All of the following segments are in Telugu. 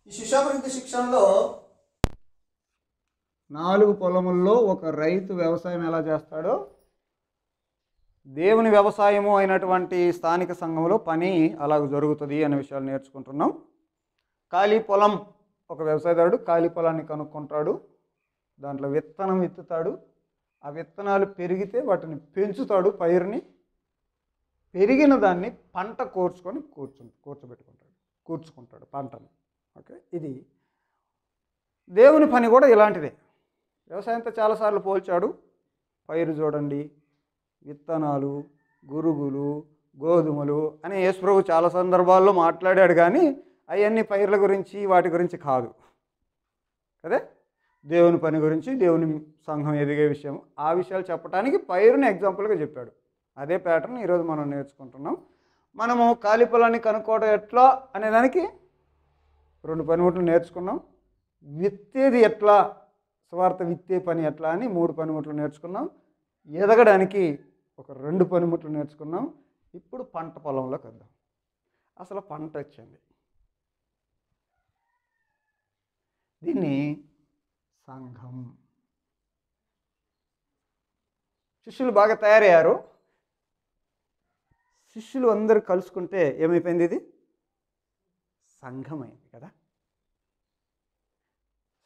ఈ శిష్యాభివృద్ధి శిక్షణలో 4 పొలముల్లో ఒక రైతు వ్యవసాయం ఎలా చేస్తాడో దేవుని వ్యవసాయము అయినటువంటి స్థానిక సంఘంలో పని అలాగ జరుగుతుంది అనే విషయాలు నేర్చుకుంటున్నాం. ఖాళీ పొలం, ఒక వ్యవసాయదారుడు ఖాళీ పొలాన్ని కనుక్కుంటాడు, దాంట్లో విత్తనం విత్తుతాడు, ఆ విత్తనాలు పెరిగితే వాటిని పెంచుతాడు, పైరుని పెరిగిన దాన్ని పంట కూర్చుకుంటాడు పంటను. ఓకే, ఇది దేవుని పని కూడా ఇలాంటిదే. వ్యవసాయంతో చాలాసార్లు పోల్చాడు. పైరు చూడండి, విత్తనాలు, గురుగులు, గోధుమలు అని యేసుప్రభు చాలా సందర్భాల్లో మాట్లాడాడు, కానీ అవన్నీ పైర్ల గురించి వాటి గురించి కాదు కదే. దేవుని పని గురించి, దేవుని సంఘం ఎదిగే విషయం, ఆ విషయాలు చెప్పడానికి పైరుని ఎగ్జాంపుల్గా చెప్పాడు. అదే ప్యాటర్న్ ఈరోజు మనం నేర్చుకుంటున్నాం. మనము ఖాళీ పొలాన్ని కనుక్కోవడం ఎట్లా అనేదానికి 2 పనిముట్లు నేర్చుకున్నాం. విత్తేది ఎట్లా, స్వార్థ విత్తే పని ఎట్లా అని 3 పనిముట్లు నేర్చుకున్నాం. ఎదగడానికి ఒక 2 పనిముట్లు నేర్చుకున్నాం. ఇప్పుడు పంట పొలంలోకి వద్దాం. అసలు పంట వచ్చింది, దీన్ని సంఘం. శిష్యులు బాగా తయారయ్యారు. శిష్యులు అందరూ కలుసుకుంటే ఏమైపోయింది? ఇది సంఘమైంది కదా.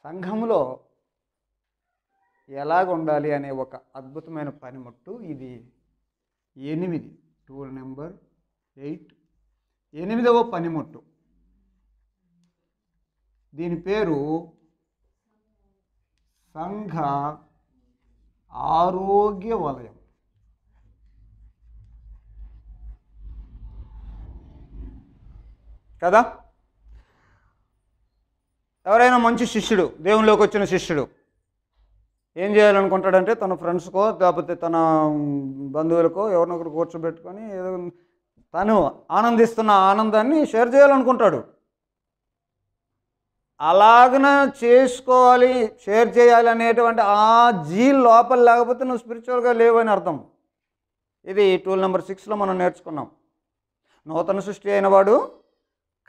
సంఘంలో ఎలాగ ఉండాలి అనే ఒక అద్భుతమైన పనిముట్టు ఇది. 8, టూల్ నెంబర్ 8, 8వ పనిముట్టు. దీని పేరు సంఘ ఆరోగ్య వలయం. కదా. ఎవరైనా మంచి శిష్యుడు, దేవునిలోకి వచ్చిన శిష్యుడు ఏం చేయాలనుకుంటాడంటే తన ఫ్రెండ్స్కో లేకపోతే తన బంధువులకో ఎవరినొకరు కూర్చోబెట్టుకొని ఏదో తను ఆనందిస్తున్న ఆనందాన్ని షేర్ చేయాలనుకుంటాడు. అలాగన చేసుకోవాలి, షేర్ చేయాలి అనేటువంటి ఆ జీల్ లోపల లేకపోతే నువ్వు స్పిరిచువల్గా లేవని అర్థం. ఇది టూల్ నెంబర్ 6లో మనం నేర్చుకున్నాం. నూతన సృష్టి అయినవాడు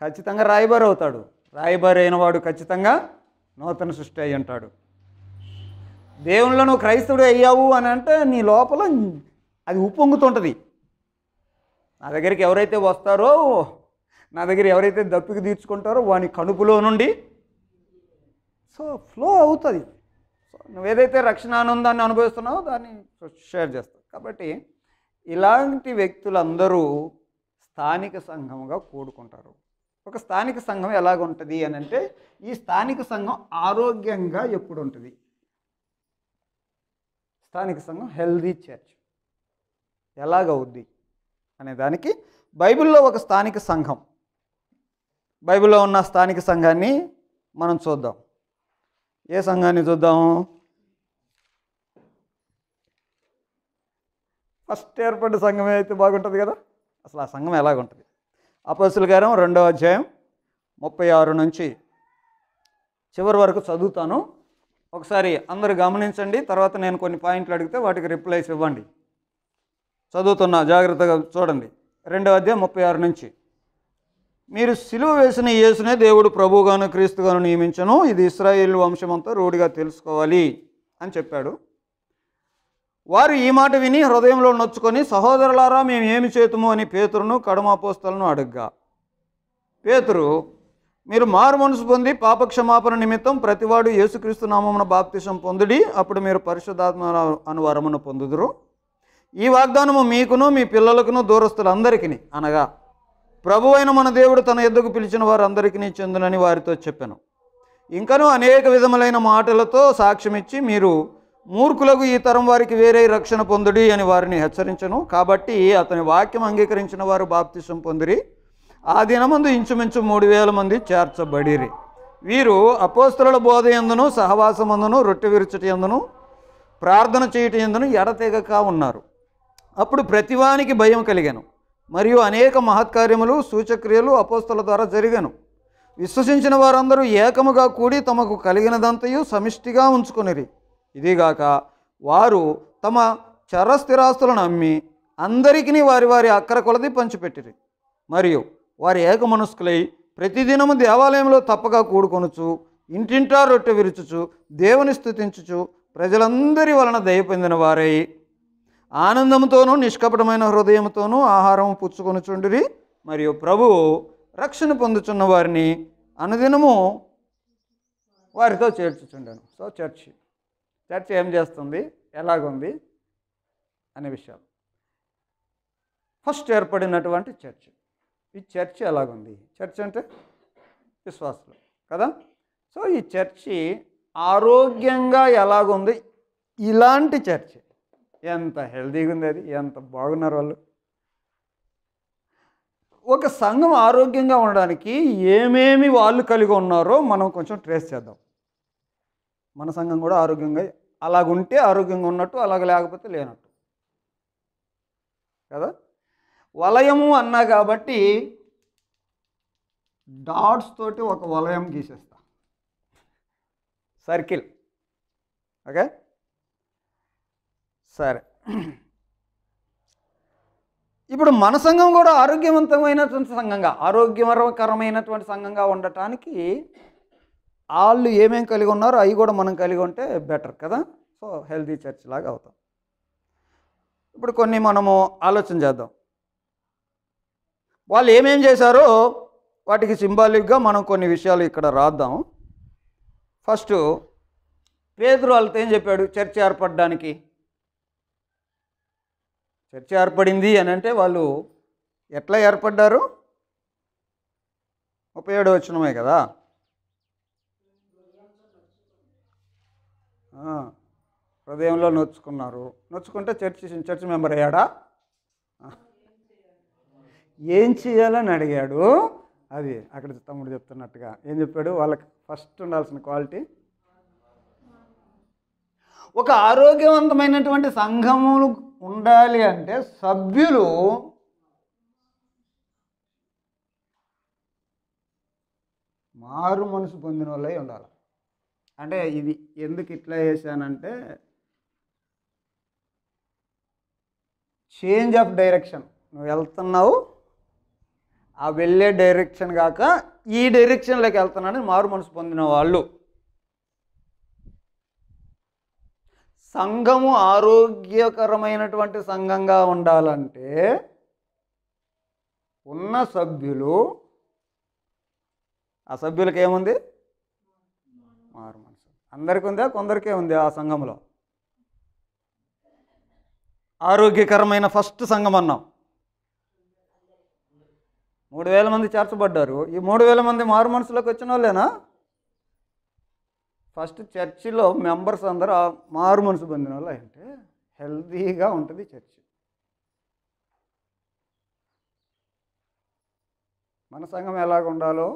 ఖచ్చితంగా రాయబారి అవుతాడు, రాయబారి అయినవాడు ఖచ్చితంగా నూతన సృష్టి అయి ఉంటాడు. దేవునిలో నువ్వు క్రైస్తవుడు అయ్యావు అని అంటే నీ లోపల అది ఉప్పొంగుతుంటుంది. నా దగ్గరికి ఎవరైతే వస్తారో, నా దగ్గర ఎవరైతే దప్పికి తీర్చుకుంటారో వాని కడుపులో నుండి ఫ్లో అవుతుంది. నువ్వేదైతే రక్షణ ఆనందాన్ని అనుభవిస్తున్నావో దాన్ని షేర్ చేస్తావు. కాబట్టి ఇలాంటి వ్యక్తులందరూ స్థానిక సంఘంగా కూడుకుంటారు. ఒక స్థానిక సంఘం ఎలాగుంటుంది అని అంటే, ఈ స్థానిక సంఘం ఆరోగ్యంగా ఎప్పుడు ఉంటుంది? స్థానిక సంఘం హెల్దీ చర్చ్ ఎలాగవుద్ది అనే దానికి బైబిల్లో ఒక స్థానిక సంఘం, బైబిల్లో ఉన్న స్థానిక సంఘాన్ని మనం చూద్దాం. ఏ సంఘాన్ని చూద్దాము? ఫస్ట్ ఏర్పడిన సంఘమే అయితే బాగుంటుంది కదా. అసలు ఆ సంఘం ఎలాగుంటుంది? అపోస్తలుల కార్యం 2వ అధ్యాయం 36 నుంచి చివరి వరకు చదువుతాను. ఒకసారి అందరూ గమనించండి. తర్వాత నేను కొన్ని పాయింట్లు అడిగితే వాటికి రిప్లైస్ ఇవ్వండి. చదువుతున్నా, జాగ్రత్తగా చూడండి. 2వ అధ్యాయం 36 నుంచి. మీరు సిలువ వేసిన యేసునే దేవుడు ప్రభువుగాను క్రీస్తుగాను నియమించను, ఇది ఇశ్రాయేలు వంశమంతా రూఢిగా తెలుసుకోవాలి అని చెప్పాడు. వారు ఈ మాట విని హృదయంలో నొచ్చుకొని, సహోదరులారా మేము ఏమి చేతుము అని పేతురును కడమ అపోస్తలును అడగ్గా, పేతురు, మీరు మారు మనసు పొంది పాపక్షమాపణ నిమిత్తం ప్రతివాడు యేసుక్రీస్తు నామమున బాప్తిసం పొందుడి, అప్పుడు మీరు పరిశుద్ధాత్మ అను వరమును పొందుదురు. ఈ వాగ్దానము మీకును మీ పిల్లలకును దూరస్తులందరికీ, అనగా ప్రభువైన మన దేవుడు తన యొద్దకు పిలిచిన వారందరికీ చెందునని వారితో చెప్పాను. ఇంకనూ అనేక విధములైన మాటలతో సాక్ష్యమిచ్చి, మీరు మూర్ఖులకు ఈ తరం వారికి వేరే రక్షణ పొందుడి అని వారిని హెచ్చరించను. కాబట్టి అతని వాక్యం అంగీకరించిన వారు బాప్తిసం పొందిరి. ఆ దినమందు ఇంచుమించు 3,000 మంది చేర్చబడిరి. వీరు అపోస్తలుల బోధ యందును సహవాసమందును రొట్టె విరుచుట యందును ప్రార్థన చేయట యందును ఎడతెగక ఉన్నారు. అప్పుడు ప్రతివానికి భయం కలిగాను, మరియు అనేక మహత్కార్యములు సూచక్రియలు అపోస్తలుల ద్వారా జరిగాను. విశ్వసించిన వారందరూ ఏకముగా కూడి తమకు కలిగినదంతయు సమిష్టిగా ఉంచుకొనిరి. ఇదిగాక వారు తమ చరస్థిరాస్తులను అమ్మి అందరికీ వారి వారి అక్కర కొలది పంచిపెట్టిరి. మరియు వారి ఏక మనస్కులై ప్రతిదినము దేవాలయంలో తప్పక కూడుకొనుచు ఇంటింటా రొట్టె విరుచుచు దేవుని స్తుతించుచు ప్రజలందరి వలన దయ పొందిన వారై ఆనందంతోనూ నిష్కపటమైన హృదయంతోనూ ఆహారం పుచ్చుకొనుచుండిరి. మరియు ప్రభువు రక్షణ పొందుచున్న వారిని అనుదినము వారితో చేర్చుచుండాను. సో చర్చ్ ఏం చేస్తుంది, ఎలాగుంది అనే విషయాలు. ఫస్ట్ ఏర్పడినటువంటి చర్చ్, ఈ చర్చ్ ఎలాగుంది? చర్చ్ అంటే విశ్వాసులు కదా. సో ఈ చర్చి ఆరోగ్యంగా ఎలాగుంది? ఇలాంటి చర్చ్ ఎంత హెల్తీగా ఉంది, అది ఎంత బాగున్నారు వాళ్ళు. ఒక సంఘం ఆరోగ్యంగా ఉండడానికి ఏమేమి వాళ్ళు కలిగి ఉన్నారో మనం కొంచెం ట్రేస్ చేద్దాం. మన సంఘం కూడా ఆరోగ్యంగా అలాగుంటే ఆరోగ్యంగా ఉన్నట్టు, అలాగ లేకపోతే లేనట్టు కదా. వలయము అన్నా కాబట్టి డాట్స్ తోటి ఒక వలయం గీసేస్తా, సర్కిల్. ఓకే, సరే. ఇప్పుడు మన సంఘం కూడా ఆరోగ్యవంతమైనటువంటి సంఘంగా, ఆరోగ్యకరమైనటువంటి సంఘంగా ఉండటానికి వాళ్ళు ఏమేమి కలిగి ఉన్నారో అవి కూడా మనం కలిగి ఉంటే బెటర్ కదా. సో హెల్తీ చర్చ్ లాగా అవుతాం. ఇప్పుడు కొన్ని మనము ఆలోచన చేద్దాం. వాళ్ళు ఏమేం చేశారో వాటికి సింబాలిక్గా మనం కొన్ని విషయాలు ఇక్కడ రాద్దాం. ఫస్ట్ పేతురు వాళ్ళతో ఏం చెప్పాడు? చర్చ్ ఏర్పడడానికి, చర్చ ఏర్పడింది అని అంటే వాళ్ళు ఎట్లా ఏర్పడ్డారు? 37వ వచనమే కదా. హృదయంలో నొచ్చుకున్నారు. నొచ్చుకుంటే చర్చ్ మెంబర్ అయ్యాడా? ఏం చేయాలని అడిగాడు. అది అక్కడ తమ్ముడు చెప్తున్నట్టుగా ఏం చెప్పాడు? వాళ్ళకి ఫస్ట్ ఉండాల్సిన క్వాలిటీ, ఒక ఆరోగ్యవంతమైనటువంటి సంఘములు ఉండాలి అంటే సభ్యులు మారు మనసు పొందిన వాళ్ళై ఉండాలి. అంటే ఇది ఎందుకు ఇట్లా చేశానంటే చేంజ్ ఆఫ్ డైరెక్షన్. నువ్వు వెళ్తున్నావు, ఆ వెళ్ళే డైరెక్షన్ కాక ఈ డైరెక్షన్లోకి వెళ్తున్నానని మారు మనసు పొందిన వాళ్ళు. సంఘము ఆరోగ్యకరమైనటువంటి సంఘంగా ఉండాలంటే ఉన్న సభ్యులు, ఆ సభ్యులకి ఏముంది? మారు మనసు. అందరికీ ఉందా? కొందరికే ఉంది ఆ సంఘంలో. ఆరోగ్యకరమైన ఫస్ట్ సంఘం అన్నాం. 3000 మంది చేర్చబడ్డారు. ఈ 3000 మంది మారు మనసులోకి వచ్చిన వాళ్ళేనా? ఫస్ట్ చర్చిలో మెంబర్స్ అందరూ మారు మనసు పొందిన వాళ్ళు అంటే హెల్తీగా ఉంటుంది చర్చి. మన సంఘం ఎలాగ ఉండాలో,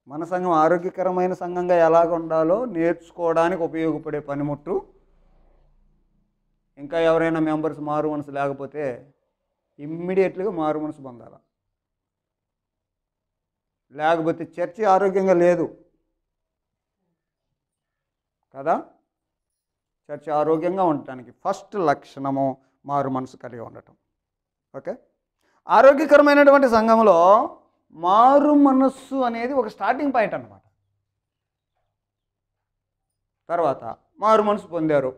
మన సంఘం ఆరోగ్యకరమైన సంఘంగా ఎలాగ ఉండాలో నేర్చుకోవడానికి ఉపయోగపడే పనిముట్టు. ఇంకా ఎవరైనా మెంబర్స్ మారు మనసు లేకపోతే ఇమ్మీడియట్గా మారు మనసు పొందాలి. లేకపోతే చర్చి ఆరోగ్యంగా లేదు కదా. చర్చి ఆరోగ్యంగా ఉండటానికి ఫస్ట్ లక్షణము మారు మనసు కలిగి ఉండటం. ఓకే, ఆరోగ్యకరమైనటువంటి సంఘంలో మారు మనస్సు అనేది ఒక స్టార్టింగ్ పాయింట్ అన్నమాట. తర్వాత మారు మనసు పొందారు.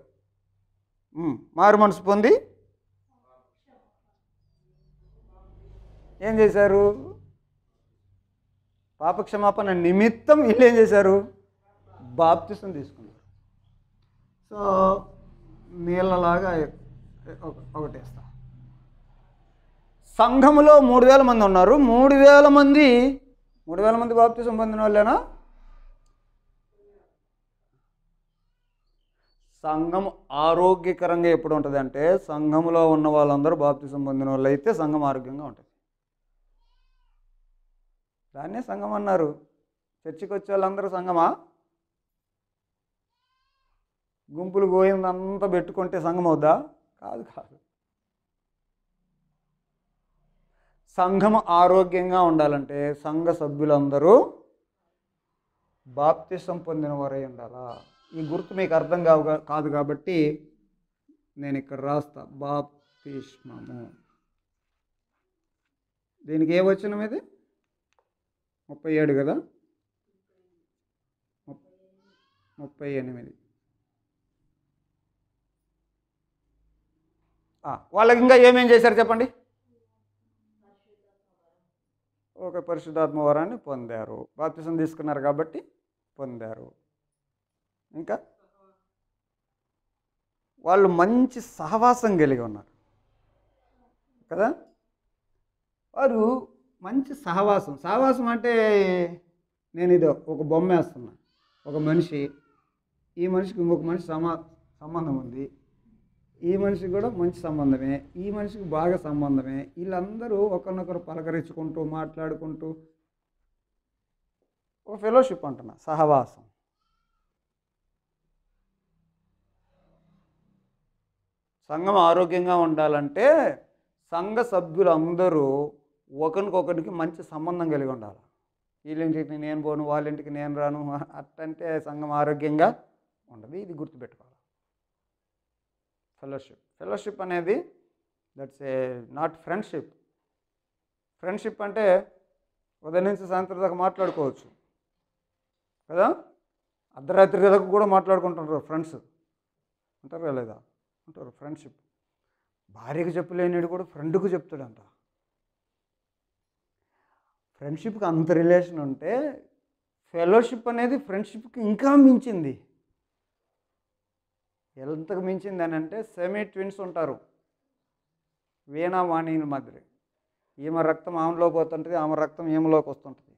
మారు మనసు పొంది ఏం చేశారు? పాపక్షమాపణ నిమిత్తం వీళ్ళు ఏం చేశారు? బాప్తిసం తీసుకున్నారు. సో నీళ్ళలాగా ఒకటేస్తా. సంఘములో 3000 మంది ఉన్నారు. 3000 మంది బాప్తిసం పొందిన వాళ్ళేనా? సంఘం ఆరోగ్యకరంగా ఎప్పుడు ఉంటుంది అంటే సంఘంలో ఉన్న వాళ్ళందరూ బాప్తిసం పొందిన వాళ్ళు అయితే సంఘం ఆరోగ్యంగా ఉంటుంది. దాన్నే సంఘం అన్నారు. చర్చికి వచ్చే వాళ్ళందరూ సంఘమా? గుంపులు గోయిందంతా పెట్టుకుంటే సంఘం అవుద్దా? కాదు. సంఘం ఆరోగ్యంగా ఉండాలంటే సంఘ సభ్యులందరూ బాప్తిసం పొందిన వారై ఉండాలా. ఈ గుర్తు మీకు అర్థం కాదు కాబట్టి నేను ఇక్కడ రాస్తా. బాప్తిస్మము. దీనికి ఏ వచనం ఇది? 37 కదా, 38. వాళ్ళకి ఇంకా ఏమేం చేశారు చెప్పండి? ఒక పరిశుద్ధాత్మ వరాన్ని పొందారు, బాప్తిసం తీసుకున్నారు కాబట్టి పొందారు. ఇంకా వాళ్ళు మంచి సహవాసం కలిగి ఉన్నారు కదా. వారు మంచి సహవాసం అంటే నేను ఇది ఒక బొమ్మ వేస్తున్నా, ఒక మనిషి, ఈ మనిషికి ఇంకొక మనిషి సంబంధం ఉంది, ఈ మనిషికి కూడా మంచి సంబంధమే, ఈ మనిషికి బాగా సంబంధమే, వీళ్ళందరూ ఒకరినొకరు పలకరించుకుంటూ మాట్లాడుకుంటూ ఒక ఫెలోషిప్ అంటున్నా, సహవాసం. సంఘం ఆరోగ్యంగా ఉండాలంటే సంఘ సభ్యులందరూ ఒకరికొకరికి మంచి సంబంధం కలిగి ఉండాలి. వీళ్ళింటికి నేను పోను, వాళ్ళ ఇంటికి నేను రాను, అట్టంటే సంఘం ఆరోగ్యంగా ఉండదు. ఇది గుర్తుపెట్టుకోవాలి. ఫెలోషిప్ అనేది that's a not friendship. Friendship అంటే ఉదయం నుంచి సాయంత్రం దాకా మాట్లాడుకోవచ్చు కదా, అర్ధరాత్రి దాకా కూడా మాట్లాడుకుంటుంటారు ఫ్రెండ్స్, అంటారా లేదా? అంటారు. ఫ్రెండ్షిప్. భార్యకు చెప్పలేనిడు కూడా ఫ్రెండ్కు చెప్తాడంట. ఫ్రెండ్షిప్కి అంత రిలేషన్ ఉంటే ఫెలోషిప్ అనేది ఫ్రెండ్షిప్కి ఇంకా మించింది. ఎంతకు మించింది అని అంటే సెమీ ట్విన్స్ ఉంటారు, వీణా వాణిల మాదిరి. ఈమె రక్తం ఆమెలోకి పోతుంటుంది, ఆమె రక్తం ఈమెలోకి వస్తుంటుంది,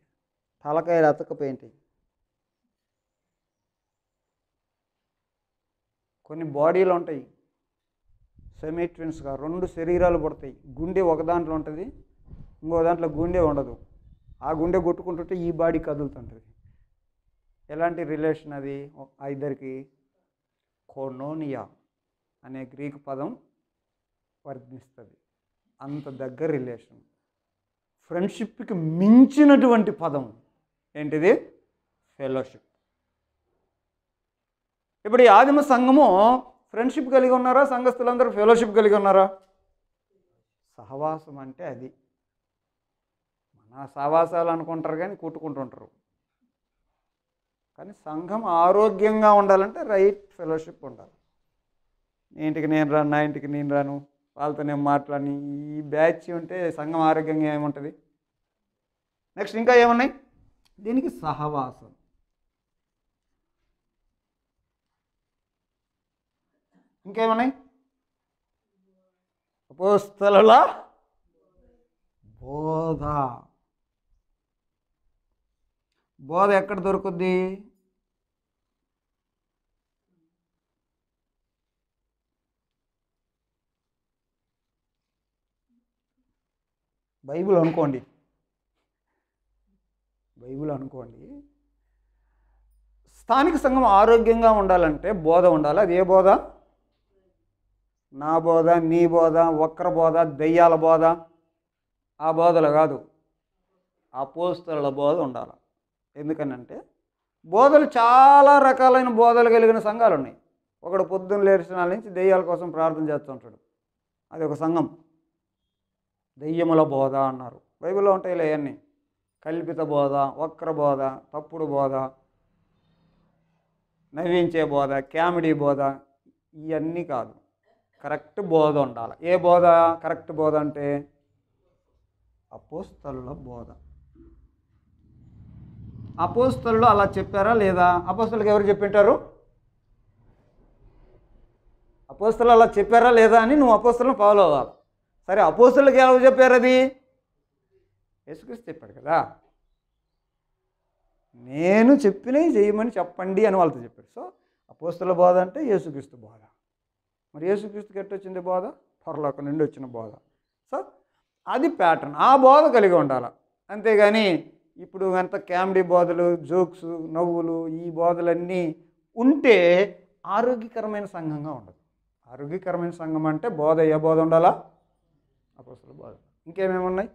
తలకాయలు అతకపోయింటి. కొన్ని బాడీలు ఉంటాయి సెమీ ట్విన్స్గా, 2 శరీరాలు పుడతాయి. గుండె ఒక దాంట్లో ఉంటుంది, ఇంకో దాంట్లో గుండె ఉండదు. ఆ గుండె కొట్టుకుంటుంటే ఈ బాడీ కదులుతుంటుంది. ఎలాంటి రిలేషన్ అది? ఆ ఇద్దరికి కోనోనియా అనే గ్రీకు పదం వర్ణిస్తుంది. అంత దగ్గర రిలేషన్. ఫ్రెండ్షిప్కి మించినటువంటి పదం ఏంటిది? ఫెలోషిప్. ఇప్పుడు ఈ ఆదిమ సంఘము ఫ్రెండ్షిప్ కలిగి ఉన్నారా? సంఘస్థులందరూ ఫెలోషిప్ కలిగి ఉన్నారా? సహవాసం అంటే అది. మన సహవాసాలు అనుకుంటారు కానీ కొట్టుకుంటుంటారు. కానీ సంఘం ఆరోగ్యంగా ఉండాలంటే రైట్ ఫెలోషిప్ ఉండాలి. నీ ఇంటికి నేను రాను, నా ఇంటికి నేను రాను, వాళ్ళతో నేను మాట్లాడి, ఈ బ్యాచ్ ఉంటే సంఘం ఆరోగ్యంగా ఏముంటుంది? నెక్స్ట్ ఇంకా ఏమున్నాయి దీనికి? సహవాసం. ఇంకేమున్నాయి? అపోస్తలుల బోధ. బోధ ఎక్కడ దొరుకుద్ది? బైబిల్ అనుకోండి. స్థానిక సంఘం ఆరోగ్యంగా ఉండాలంటే బోధ ఉండాలి. అది ఏ బోధ? నా బోధ, నీ బోధ, వక్ర బోధ, దెయ్యాల బోధ, ఆ బోధలు కాదు, అపోస్తలుల బోధ ఉండాలి. ఎందుకనంటే బోధలు చాలా రకాలైన బోధలు కలిగిన సంఘాలు ఉన్నాయి. ఒకడు పొద్దున్న లేచిన నుంచి దెయ్యాల కోసం ప్రార్థన చేస్తుంటాడు, అది ఒక సంఘం. దెయ్యముల బోధ అన్నారు. బైబిల్లో ఉంటాయిలే అవన్నీ. కల్పిత బోధ, వక్ర బోధ, తప్పుడు బోధ, నవ్వించే బోధ, కామెడీ బోధ, ఇవన్నీ కాదు. కరెక్ట్ బోధ ఉండాలి. ఏ బోధ కరెక్ట్ బోధ అంటే? అపోస్తలుల బోధ. అపోస్తలులు అలా చెప్పారా లేదా? అపోస్తలులకు ఎవరు చెప్పింటారు? అపోస్తలు అలా చెప్పారా లేదా అని నువ్వు అపోస్తలను ఫాలో అవ్వాలి. సరే, అపోస్తలులకు ఎవరు చెప్పారు? అది యేసుక్రీస్తు చెప్పాడు కదా. నేను చెప్పినవి చేయమని చెప్పండి అని వాళ్ళతో చెప్పాడు. సో అపోస్తలుల బోధ అంటే యేసుక్రీస్తు బోధ. మరి యేసుక్రీస్తుకి ఎట్టు వచ్చింది బోధ? పరలోకం నుండి వచ్చిన బోధ. సో అది ప్యాటర్న్. ఆ బోధ కలిగి ఉండాలి. అంతేగాని ఇప్పుడు అంత కామెడీ బోధలు, జోక్స్, నవ్వులు, ఈ బోధలన్నీ ఉంటే ఆరోగ్యకరమైన సంఘంగా ఉండదు. ఆరోగ్యకరమైన సంఘం అంటే బోధ ఏ బోధ ఉండాలా? అపోస్తలుల బోధ. ఇంకేమేమి ఉన్నాయి?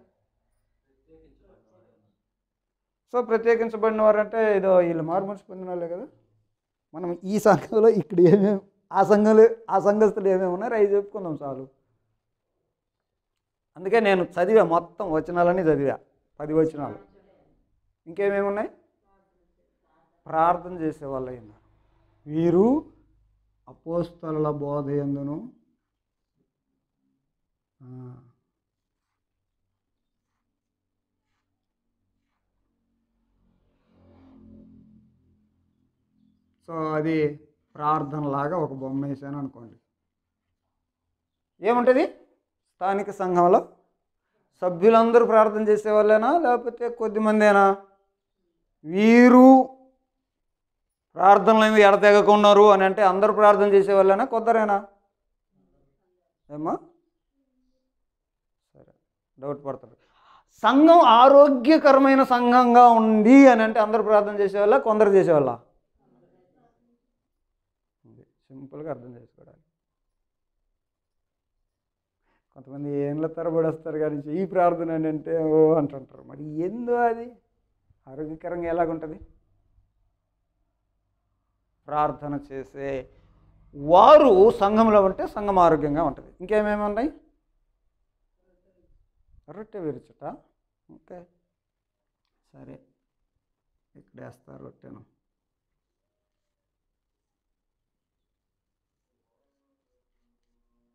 సో ప్రత్యేకించబడిన వారు అంటే ఏదో వీళ్ళు మారుమనసు పొందిన వాళ్ళే కదా. మనం ఈ సంఘంలో ఇక్కడ ఏమేమి, ఆ సంఘస్థులు ఏమేమి ఉన్నారో అవి చెప్పుకుందాం చాలు. అందుకే నేను చదివా, మొత్తం వచనాలన్నీ చదివా, 10 వచనాలు. ఇంకేమేమి ఉన్నాయి? ప్రార్థన చేసేవాళ్ళు ఉన్నారు. వీరు అపోస్తలుల బోధ యందును సో అది ప్రార్థనలాగా ఒక బొమ్మ వేసాను అనుకోండి. ఏముంటుంది? స్థానిక సంఘంలో సభ్యులందరూ ప్రార్థన చేసేవాళ్ళేనా లేకపోతే కొద్దిమందేనా? వీరు ప్రార్థనలు ఎడతెగకున్నారు అని అంటే అందరూ ప్రార్థన చేసేవాళ్ళేనా కొందరేనా? ఏమా సరే, డౌట్ పడతారు. సంఘం ఆరోగ్యకరమైన సంఘంగా ఉంది అని అంటే అందరూ ప్రార్థన చేసేవాళ్ళ కొందరు చేసేవాళ్ళ? సింపుల్గా అర్థం చేసుకోవడానికి. కొంతమంది ఏళ్ళ తరబడి వస్తారు కానీ ఈ ప్రార్థన అని అంటే ఓ అంటుంటారు. మరి ఏందో అది ఆరోగ్యకరంగా ఎలాగుంటుంది? ప్రార్థన చేసే వారు సంఘంలో ఉంటే సంఘం ఆరోగ్యంగా ఉంటుంది. ఇంకేమేమి ఉన్నాయి? రొట్టె విరుచుట. ఓకే, సరే, ఇక్కడ వేస్తారు రొట్టెను.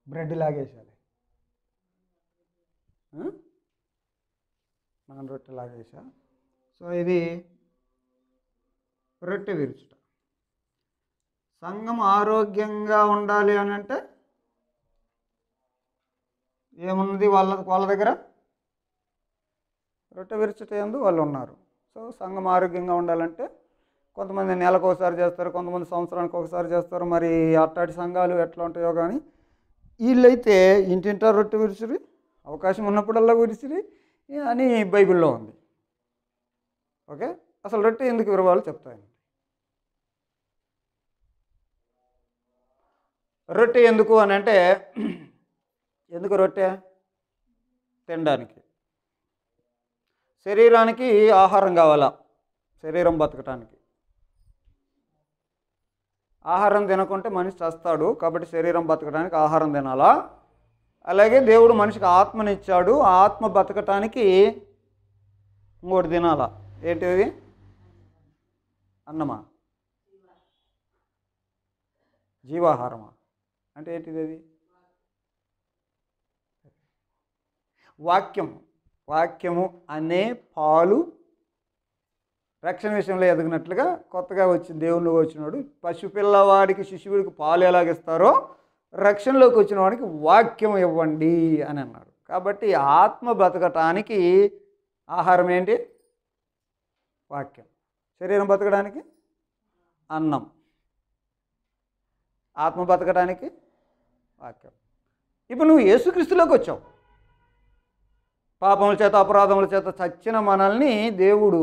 బ్రెడ్ లాగేసాలి, నాన్ రొట్టె లాగేసా. సో ఇది రొట్టె విరుచుట. సంఘం ఆరోగ్యంగా ఉండాలి అని అంటే ఏమున్నది వాళ్ళ దగ్గర? రొట్టె విరుచుట యందు వాళ్ళు ఉన్నారు. సో సంఘం ఆరోగ్యంగా ఉండాలంటే కొంతమంది నెలకు ఒకసారి చేస్తారు, కొంతమంది సంవత్సరానికి ఒకసారి చేస్తారు. మరి అట్టాటి సంఘాలు ఎట్లా ఉంటాయో కానీ వీళ్ళైతే ఇంటింటా రొట్టె విరుచురి, అవకాశం ఉన్నప్పుడల్లా విరిచిరి అని బైబిల్లో ఉంది. ఓకే, అసలు రొట్టె ఎందుకు విరవాలో చెప్తాను. రొట్టె ఎందుకు అని అంటే, ఎందుకు రొట్టె? తినడానికి. శరీరానికి ఆహారం కావాలా, శరీరం బతకటానికి. ఆహారం తినకుంటే మనిషి చస్తాడు, కాబట్టి శరీరం బతకడానికి ఆహారం తినాలా. అలాగే దేవుడు మనిషికి ఆత్మనిచ్చాడు, ఆ ఆత్మ బతకటానికి ఇంకోటి తినాలా. ఏంటిది? అన్నమా? జీవాహారమా? అంటే ఏంటిది అది? వాక్యము అనే పాలు రక్షణ విషయంలో ఎదిగినట్లుగా కొత్తగా వచ్చిన దేవుళ్ళు వచ్చినాడు. పసిపిల్లవాడికి శిశువుడికి పాలు ఎలాగిస్తారో రక్షణలోకి వచ్చిన వాడికి వాక్యం ఇవ్వండి అని అన్నాడు. కాబట్టి ఆత్మ బతకటానికి ఆహారం ఏంటి? వాక్యం. శరీరం బతకడానికి అన్నం, ఆత్మ బతకడానికి వాక్యం. ఇప్పుడు నువ్వు యేసుక్రీస్తులోకి వచ్చావు. పాపముల చేత అపరాధముల చేత చచ్చిన మనల్ని దేవుడు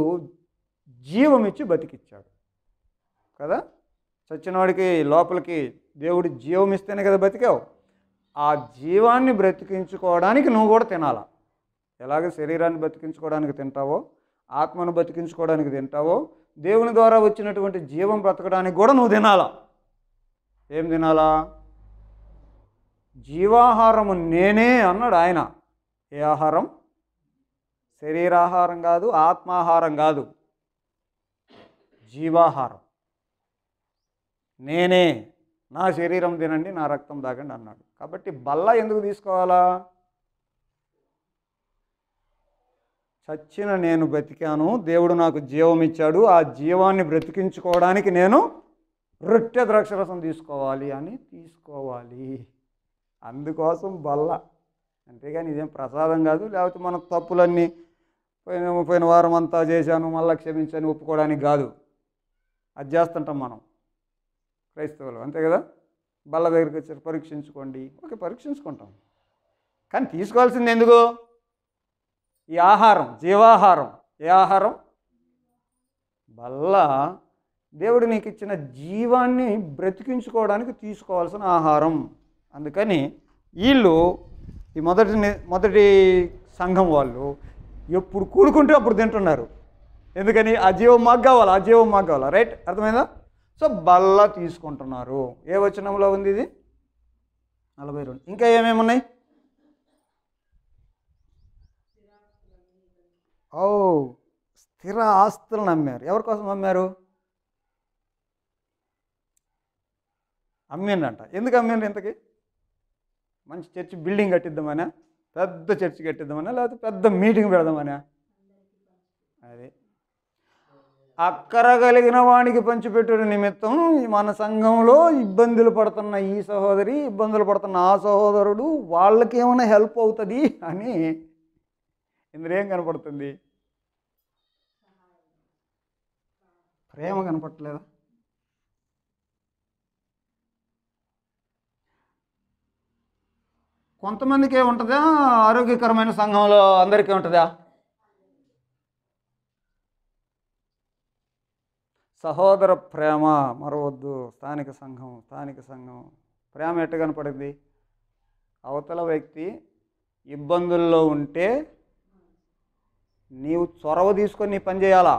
జీవం ఇచ్చి బతికిచ్చాడు కదా. చచ్చిన వాడికి లోపలికి దేవుడు జీవం ఇస్తేనే కదా బతికావు. ఆ జీవాన్ని బ్రతికించుకోవడానికి నువ్వు కూడా తినాలా. ఎలాగ శరీరాన్ని బతికించుకోవడానికి తింటావో, ఆత్మను బతికించుకోవడానికి తింటావో, దేవుని ద్వారా వచ్చినటువంటి జీవం బ్రతకడానికి కూడా నువ్వు తినాలా. ఏం తినాలా? జీవాహారము నేనే అన్నాడు ఆయన. ఏ ఆహారం? శరీరాహారం కాదు, ఆత్మాహారం కాదు, జీవాహారం. నేనే, నా శరీరం తినండి, నా రక్తం తాగండి అన్నాడు. కాబట్టి బల్ల ఎందుకు తీసుకోవాలా? చచ్చిన నేను బ్రతికాను, దేవుడు నాకు జీవం ఇచ్చాడు, ఆ జీవాన్ని బ్రతికించుకోవడానికి నేను రొట్టె ద్రాక్షరసం తీసుకోవాలి అని తీసుకోవాలి. అందుకోసం బల్ల. అంతేగాని ఇదేం ప్రసాదం కాదు. లేకపోతే మన తప్పులన్నీ పోయిన వారం అంతా చేశాను మళ్ళీ క్షమించని ఒప్పుకోవడానికి కాదు. అది చేస్తుంటాం మనం క్రైస్తవులు, అంతే కదా. బల్ల దగ్గరికి వచ్చారు, పరీక్షించుకోండి. ఓకే, పరీక్షించుకుంటాం. కానీ తీసుకోవాల్సింది ఎందుకు? ఈ ఆహారం, జీవాహారం. ఏ ఆహారం? బల్ల దేవుడు నీకు ఇచ్చిన జీవాన్ని బ్రతికించుకోవడానికి తీసుకోవాల్సిన ఆహారం. అందుకని వీళ్ళు ఈ మొదటి సంఘం వాళ్ళు ఎప్పుడు కూడుకుంటే అప్పుడు తింటున్నారు. ఎందుకని? ఆ జీవం మాకు కావాలి, ఆ జీవం మాకు కావాలి. రైట్, అర్థమైందా? సో బల్ల తీసుకుంటున్నారు. ఏ వచనంలో ఉంది ఇది? 42. ఇంకా ఏమేమి ఉన్నాయి? స్థిర ఆస్తులను అమ్మారు. ఎవరి కోసం అమ్మారు? అమ్మిండంట. ఎందుకు అమ్మిండ్రు ఇంతకి? మంచి చర్చి బిల్డింగ్ కట్టిద్దామనా, పెద్ద చర్చి కట్టిద్దామనా, లేకపోతే పెద్ద మీటింగ్ పెడదామనా? అది అక్కర కలిగిన వానికి పంచిపెట్టుడు నిమిత్తం మన సంఘంలో ఇబ్బందులు పడుతున్న ఈ సహోదరి, ఇబ్బందులు పడుతున్న ఆ సహోదరుడు, వాళ్ళకి ఏమైనా హెల్ప్ అవుతుంది అని ఇందులో ఏం కనపడుతుంది? ప్రేమ కనపడలేదా? కొంతమందికి ఏముంటుందా? ఆరోగ్యకరమైన సంఘంలో అందరికీ ఉంటుందా? సహోదర ప్రేమ మరవద్దు. స్థానిక సంఘం ప్రేమ ఎట్ట కనపడింది? అవతల వ్యక్తి ఇబ్బందుల్లో ఉంటే నీవు చొరవ తీసుకొని నీ పని చేయాలా?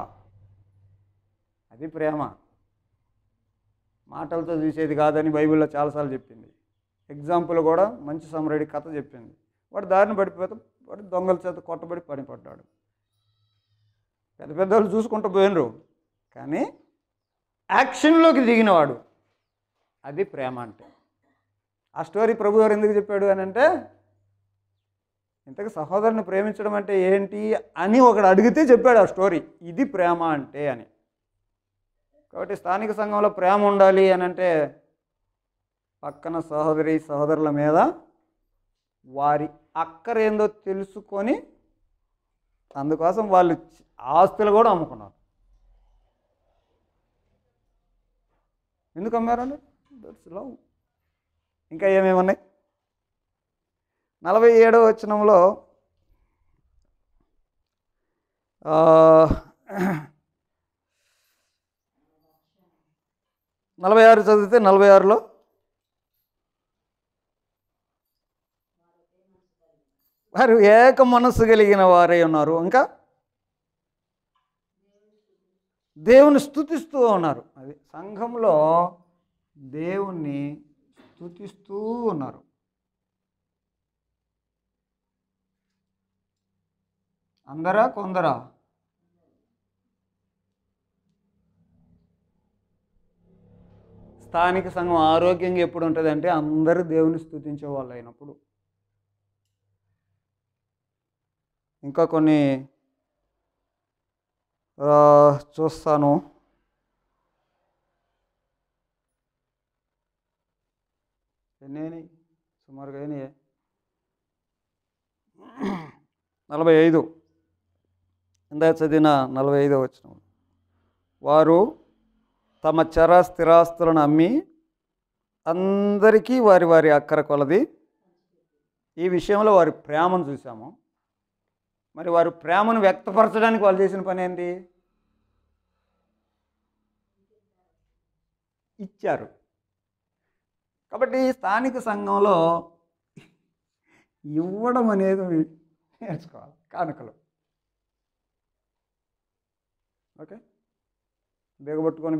అది ప్రేమ. మాటలతో చూసేది కాదని బైబిల్లో చాలాసార్లు చెప్పింది. ఎగ్జాంపుల్ కూడా మంచి సమరుడి కథ చెప్పింది. వాడు దారిని పడిపోతే వాడు దొంగల చేత కొట్టబడి పడిపడ్డాడు. పెద్ద పెద్దవాళ్ళు చూసుకుంటూ పోయినరు, కానీ యాక్షన్లోకి దిగినవాడు. అది ప్రేమ అంటే. ఆ స్టోరీ ప్రభు గారు ఎందుకు చెప్పాడు అని అంటే, ఇంతకు సహోదరుని ప్రేమించడం అంటే ఏంటి అని ఒకడు అడిగితే చెప్పాడు ఆ స్టోరీ. ఇది ప్రేమ అంటే అని. కాబట్టి స్థానిక సంఘంలో ప్రేమ ఉండాలి అని అంటే పక్కన సహోదరుల మీద వారి అక్కరేందో తెలుసుకొని అందుకోసం వాళ్ళు ఆస్తులు కూడా అమ్ముకున్నారు. ఎందుకు అమ్మారండి? That's love. ఇంకా ఏమేమున్నాయి? 47వ వచనంలో 46 చదివితే 46లో వారు ఏక మనస్సు కలిగిన వారై ఉన్నారు, ఇంకా దేవుని స్తుతిస్తూ ఉన్నారు. అది సంఘంలో దేవుణ్ణి స్తుతిస్తూ ఉన్నారు. అందరా కొందరా? స్థానిక సంఘం ఆరోగ్యంగా ఎప్పుడు ఉంటుంది అంటే అందరూ దేవుని స్తుతించే వాళ్ళు అయినప్పుడు. ఇంకా కొన్ని చూస్తాను. ఎన్ని సుమారుగా అయినాయి? 45 ఇందాక చదివిన 45వ వచనం. వారు తమ చర స్థిరాస్తులను అమ్మి అందరికీ వారి వారి అక్కర కొలది. ఈ విషయంలో వారి ప్రేమను చూసాము. మరి వారి ప్రేమను వ్యక్తపరచడానికి వాళ్ళు చేసిన పని ఏంటి? ఇచ్చారు. కాబట్టి స్థానిక సంఘంలో ఇవ్వడం అనేది నేర్చుకోవాలి. కానుకలు ఓకే, బేగబట్టుకొని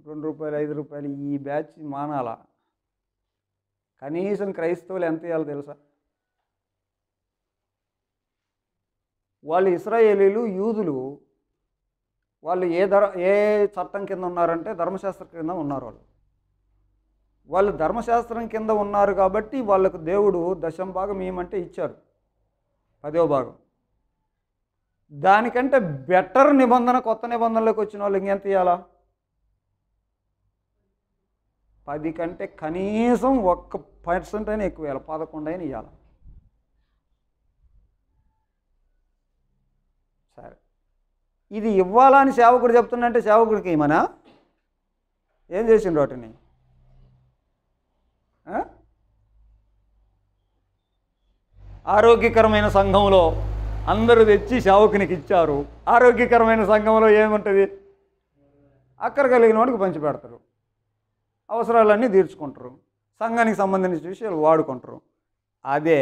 2 రూపాయలు 5 రూపాయలు ఈ బ్యాచ్ మానాల. కనీసం క్రైస్తవులు ఎంత ఇవ్వాలో తెలుసా? వాళ్ళు ఇశ్రాయేలీలు, యూదులు, వాళ్ళు ఏ చట్టం కింద ఉన్నారంటే ధర్మశాస్త్రం కింద ఉన్నారు. వాళ్ళు ధర్మశాస్త్రం కింద ఉన్నారు కాబట్టి వాళ్ళకు దేవుడు 10వ భాగం ఏమంటే ఇచ్చారు, 10వ భాగం. దానికంటే బెటర్ నిబంధన, కొత్త నిబంధనలోకి వచ్చిన వాళ్ళు ఇంకెంత ఇవ్వాలా? 10 కంటే కనీసం 1% అయినా ఎక్కువ ఇవ్వాలి, 11 అయినా ఇవ్వాలి. సరే, ఇది ఇవ్వాలని సేవకుడు చెప్తుందంటే సేవకుడికి ఏమన్నా ఏం చేసిండ్రు వాటిని? ఆరోగ్యకరమైన సంఘంలో అందరూ తెచ్చి సేవకునికి ఇచ్చారు. ఆరోగ్యకరమైన సంఘంలో ఏముంటుంది? అక్కర కలిగిన వాడికి పంచిపెడతారు, అవసరాలన్నీ తీర్చుకుంటారు, సంఘానికి సంబంధించిన విషయాలు వాడుకుంటారు. అదే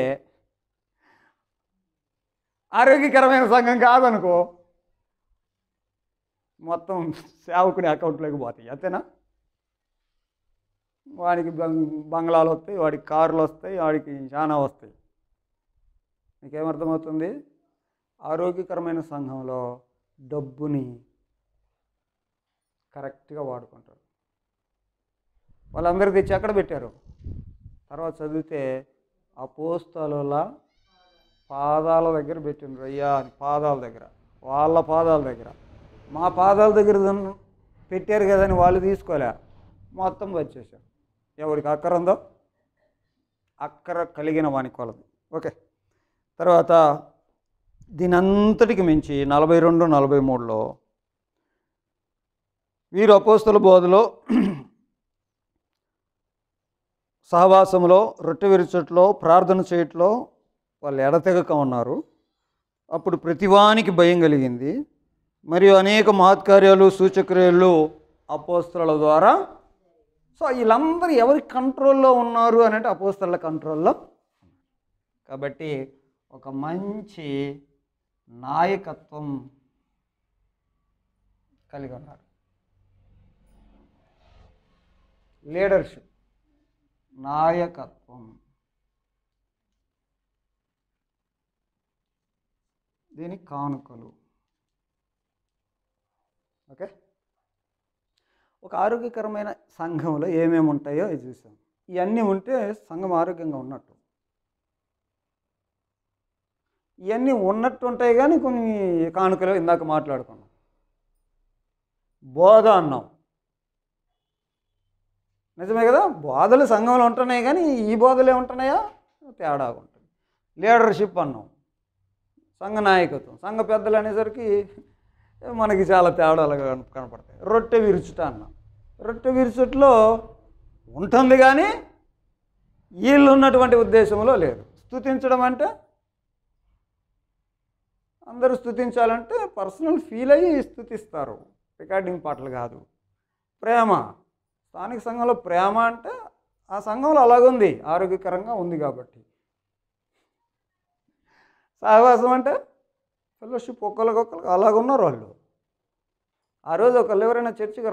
ఆరోగ్యకరమైన సంఘం కాదనుకో, మొత్తం సేవకుని అకౌంట్లోకి పోతాయి. అంతేనా? వాడికి బంగ్లాలు వస్తాయి, వాడికి కార్లు వస్తాయి, వాడికి చాలా వస్తాయి. మీకేమర్థమవుతుంది? ఆరోగ్యకరమైన సంఘంలో డబ్బుని కరెక్ట్గా వాడుకుంటారు. వాళ్ళందరూ తెచ్చి ఎక్కడ పెట్టారు? తర్వాత చదివితే అపోస్తలుల పాదాల దగ్గర పెట్టిండ్రు. అయ్యా పాదాల దగ్గర, వాళ్ళ పాదాల దగ్గర, మా పాదాల దగ్గర పెట్టారు కదని వాళ్ళు తీసుకోలే, మొత్తం వచ్చేసారు. ఎవరికి అక్కర ఉందో అక్కర కలిగిన వాని కొలది. ఓకే, తర్వాత దీని అంతటికి మించి 42, 43లో వీరు అపోస్తల బోధలో, సహవాసంలో, రొట్టె విరుచుట్లో, ప్రార్థన చేయట్లో వాళ్ళు ఎడతెగక ఉన్నారు. అప్పుడు ప్రతివానికి భయం కలిగింది. మరియు అనేక మహత్కార్యాలు, సూచక్రియలు అపోస్తలుల ద్వారా. సో వీళ్ళందరూ ఎవరి కంట్రోల్లో ఉన్నారు అని అంటే అపోస్తలుల కంట్రోల్లో. కాబట్టి ఒక మంచి నాయకత్వం కలిగి ఉన్నారు. లీడర్షిప్, నాయకత్వం. దీని కానుకలు. ఓకే, ఒక ఆరోగ్యకరమైన సంఘంలో ఏమేమి ఉంటాయో ఇది చూసాం. ఇవన్నీ ఉంటే సంఘం ఆరోగ్యంగా ఉన్నట్టు. ఇవన్నీ ఉన్నట్టు ఉంటాయి, కానీ కొన్ని కానుకలు ఇందాక మాట్లాడుకున్నాం. బోధ అన్నాం, నిజమే కదా. బోధలు సంఘంలో ఉంటున్నాయి, కానీ ఈ బోధలే ఉంటున్నాయా? తేడా ఉంటుంది. లీడర్షిప్ అన్నాం, సంఘ నాయకత్వం, సంఘ పెద్దలు అనేసరికి మనకి చాలా తేడాలు కనపడతాయి. రొట్టె విరుచుట అన్నాం, రొట్టె విరుచుట్లో ఉంటుంది కానీ వీళ్ళు ఉన్నటువంటి ఉద్దేశంలో లేదు. స్తుతించడం అంటే అందరూ స్తుతించాలంటే పర్సనల్ ఫీల్ అయ్యి స్తుతిస్తారు, రికార్డింగ్ పాటలు కాదు. ప్రేమ, స్థానిక సంఘంలో ప్రేమ అంటే ఆ సంఘంలో అలాగుంది, ఆరోగ్యకరంగా ఉంది కాబట్టి. సహవాసం అంటే ఫెలోషిప్, ఒకరికొకరికి అలాగున్నారు వాళ్ళు. ఆ రోజు ఒకళ్ళు ఎవరైనా చర్చికి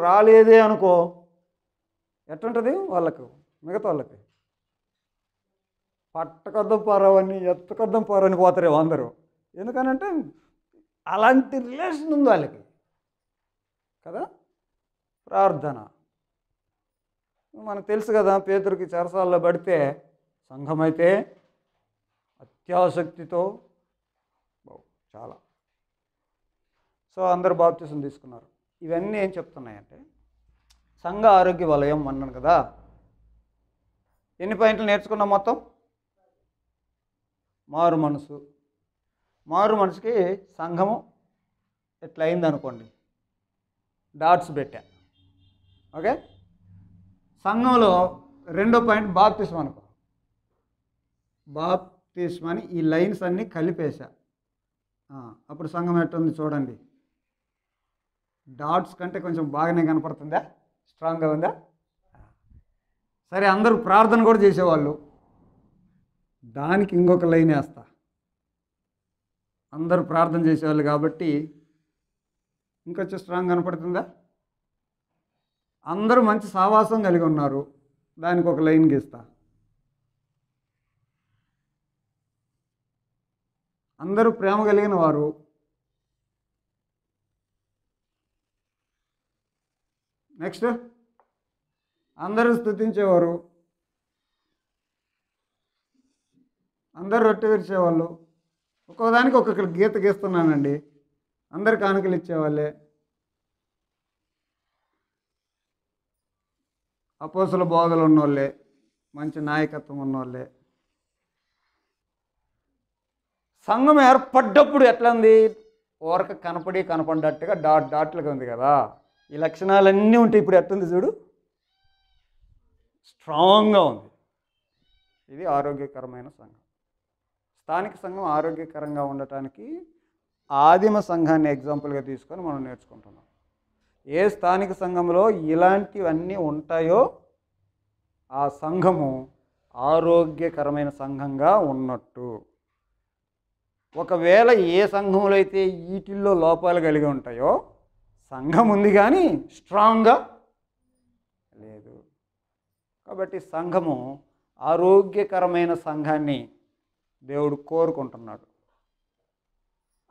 రాలేదే అనుకో, ఎట్టుంటుంది వాళ్ళకు, మిగతా వాళ్ళకి పట్టకొద్దం పారవని ఎత్తకొద్దం పారని పోతారేమో అందరూ. ఎందుకనంటే అలాంటి రిలేషన్ ఉంది వాళ్ళకి కదా. ప్రార్థన మనకు తెలుసు కదా, పేతురుకి చెరసాల్లో పడితే సంఘమైతే అత్యాసక్తితో చాలా. సో అందరు బాప్తిసం తీసుకున్నారు. ఇవన్నీ ఏం చెప్తున్నాయంటే సంఘ ఆరోగ్య వలయం అన్నాను కదా. ఎన్ని పాయింట్లు నేర్చుకున్నాం మొత్తం? మారు మనసు. మారు మనసుకి సంఘము ఎట్లా అయింది అనుకోండి, డాట్స్ పెట్టా. ఓకే, సంఘంలో రెండో పాయింట్ బాప్తిసం అనుకో. బాప్తిసం అని ఈ లైన్స్ అన్నీ కలిపేశా. అప్పుడు సంఘం ఎట్టుంది చూడండి. డాట్స్ కంటే కొంచెం బాగానే కనపడుతుందా? స్ట్రాంగ్గా ఉందా? సరే, అందరూ ప్రార్థన కూడా చేసేవాళ్ళు, దానికి ఇంకొక లైన్ వేస్తా. అందరూ ప్రార్థన చేసేవాళ్ళు కాబట్టి ఇంకొంచెం స్ట్రాంగ్ కనపడుతుందా? అందరూ మంచి సావాసం కలిగి ఉన్నారు, దానికి ఒక లైన్ గీస్తా. అందరూ ప్రేమ కలిగిన వారు, నెక్స్ట్ అందరూ స్తుతించేవారు, అందరూ రొట్టె విరిచేవాళ్ళు. ఒక్కోదానికి ఒక్కొక్క గీత గీస్తున్నానండి. అందరు కానుకలు ఇచ్చేవాళ్ళే, అపోస్తల బోధలు ఉన్నోళ్ళే, మంచి నాయకత్వం ఉన్నోళ్ళే. సంఘం ఏర్పడ్డప్పుడు ఎట్లా ఉంది? ఓరక కనపడినట్టుగా డాట్లుగా ఉంది కదా. ఈ లక్షణాలన్నీ ఉంటాయి. ఇప్పుడు ఎట్లుంది చూడు, స్ట్రాంగ్గా ఉంది. ఇది ఆరోగ్యకరమైన సంఘం. స్థానిక సంఘం ఆరోగ్యకరంగా ఉండటానికి ఆదిమ సంఘాన్ని ఎగ్జాంపుల్గా తీసుకొని మనం నేర్చుకుంటున్నాం. ఏ స్థానిక సంఘంలో ఇలాంటివన్నీ ఉంటాయో ఆ సంఘము ఆరోగ్యకరమైన సంఘంగా ఉన్నట్టు. ఒకవేళ ఏ సంఘంలో అయితే వీటిల్లో లోపాలు కలిగి ఉంటాయో సంఘం ఉంది కానీ స్ట్రాంగ్గా లేదు. కాబట్టి సంఘము ఆరోగ్యకరమైన సంఘాన్ని దేవుడు కోరుకుంటున్నాడు.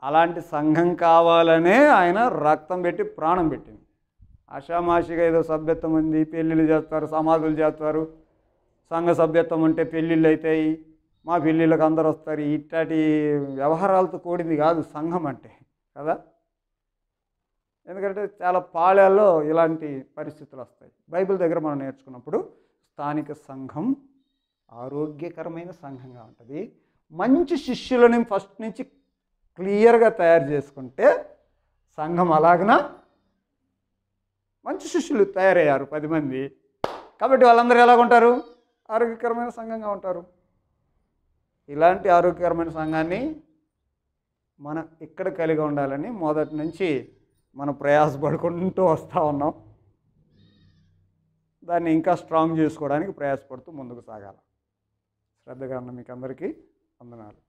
అలాంటి సంఘం కావాలనే ఆయన రక్తం పెట్టి ప్రాణం పెట్టింది. ఆషామాషిగా ఏదో సభ్యత్వం ఉంది, పెళ్ళిళ్ళు చేస్తారు, సమాధులు చేస్తారు, సంఘ సభ్యత్వం ఉంటే పెళ్ళిళ్ళు అవుతాయి, మా పెళ్ళిళ్ళకి అందరు వస్తారు, ఇట్లాంటి వ్యవహారాలతో కూడింది కాదు సంఘం అంటే కదా. ఎందుకంటే చాలా పాళాల్లో ఇలాంటి పరిస్థితులు వస్తాయి. బైబిల్ దగ్గర మనం నేర్చుకున్నప్పుడు స్థానిక సంఘం ఆరోగ్యకరమైన సంఘంగా ఉంటుంది. మంచి శిష్యులని ఫస్ట్ నుంచి క్లియర్గా తయారు చేసుకుంటే సంఘం అలాగన మంచి శిష్యులు తయారయ్యారు 10 మంది. కాబట్టి వాళ్ళందరూ ఎలాగుంటారు? ఆరోగ్యకరమైన సంఘంగా ఉంటారు. ఇలాంటి ఆరోగ్యకరమైన సంఘాన్ని మనం ఇక్కడ కలిగి ఉండాలని మొదటి నుంచి మనం ప్రయాసపడుకుంటూ వస్తూ ఉన్నాం. దాన్ని ఇంకా స్ట్రాంగ్ చేసుకోవడానికి ప్రయాసపడుతూ ముందుకు సాగాలి. శ్రద్ధగా ఉన్న మీకు అందరికీ వందనాలు.